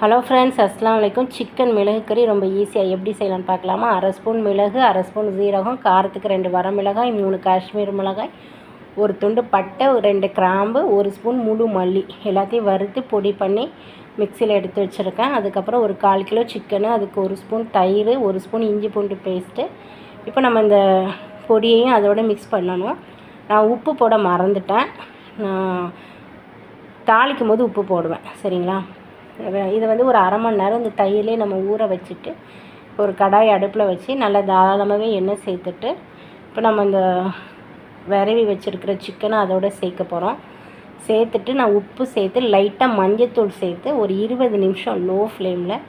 Hello friends, அஸ்ஸலாமு அலைக்கும். Chicken மிளகு கறி ரொம்ப ஈஸியாக எப்படி செய்யலான்னு பார்க்கலாமா? அரை ஸ்பூன் மிளகு, அரை ஸ்பூன் ஜீரகம், காரத்துக்கு 2 வரமிளகாய், 3 காஷ்மீர் மிளகாய், ஒரு துண்டு பட்டை, 2 கிராம்பு, 1 ஸ்பூன் முழு மல்லி எல்லாத்தையும் வறுத்து பொடி பண்ணி மிக்சியில் எடுத்து வச்சுருக்கேன். அதுக்கப்புறம் ஒரு 1/4 கிலோ சிக்கனு, அதுக்கு 1 ஸ்பூன் தயிர், 1 ஸ்பூன் இஞ்சி பூண்டு பேஸ்ட்டு. இப்போ நம்ம இந்த பொடியையும் அதோட மிக்ஸ் பண்ணணும். நான் உப்பு போட மறந்துட்டேன். நான் தாளிக்கும் போது உப்பு போடுவேன், சரிங்களா? இதை வந்து ஒரு அரை மணி நேரம் இந்த தயிர்லேயே நம்ம ஊற வச்சுட்டு ஒரு கடாய் அடுப்பில் வச்சு நல்லா தாராளமாகவே எண்ணெய் சேர்த்துட்டு இப்போ நம்ம இந்த விரவி வச்சுருக்கிற சிக்கனை அதோடு சேர்க்க போகிறோம். சேர்த்துட்டு நான் உப்பு சேர்த்து லைட்டாக மஞ்சத்தூள் சேர்த்து ஒரு 20 நிமிஷம் லோ ஃப்ளேமில்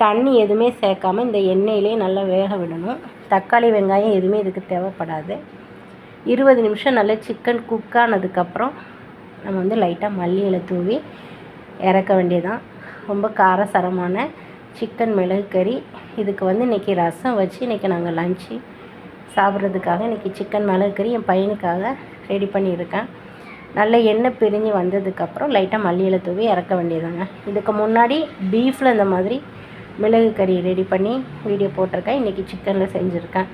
தண்ணி எதுவுமே சேர்க்காமல் இந்த எண்ணெயிலே நல்லா வேக விடணும். தக்காளி வெங்காயம் எதுவுமே இதுக்கு தேவைப்படாது. 20 நிமிஷம் நல்லா சிக்கன் குக் ஆனதுக்கப்புறம் நம்ம வந்து லைட்டாக மல்லி இலை தூவி இறக்க வேண்டியதான். ரொம்ப காரசாரமான சிக்கன் மிளகு கறி. இதுக்கு வந்து இன்றைக்கி ரசம் வச்சு இன்றைக்கி நாங்கள் லஞ்சு சாப்பிட்றதுக்காக இன்றைக்கி சிக்கன் மிளகு கறி என் பையனுக்காக ரெடி பண்ணியிருக்கேன். நல்ல எண்ணெய் பிரிஞ்சு வந்ததுக்கப்புறம் லைட்டாக மல்லி இலை தூவி இறக்க வேண்டியதாங்க. இதுக்கு முன்னாடி பீஃபில் இந்த மாதிரி மிளகு கறி ரெடி பண்ணி வீடியோ போட்டிருக்கேன். இன்றைக்கி சிக்கனில் செஞ்சுருக்கேன்.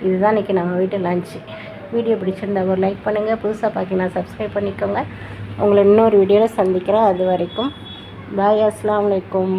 இதுதான் இன்றைக்கி நம்ம வீட்டு லஞ்சு. வீடியோ பிடிச்சிருந்தா ஒரு லைக் பண்ணுங்கள். புதுசாக பார்த்திங்கன்னா சப்ஸ்கிரைப் பண்ணிக்கோங்க. உங்களை இன்னொரு வீடியோவில் சந்திக்கிறேன். அது வரைக்கும் பாய். அஸ்ஸலாமு அலைக்கும்.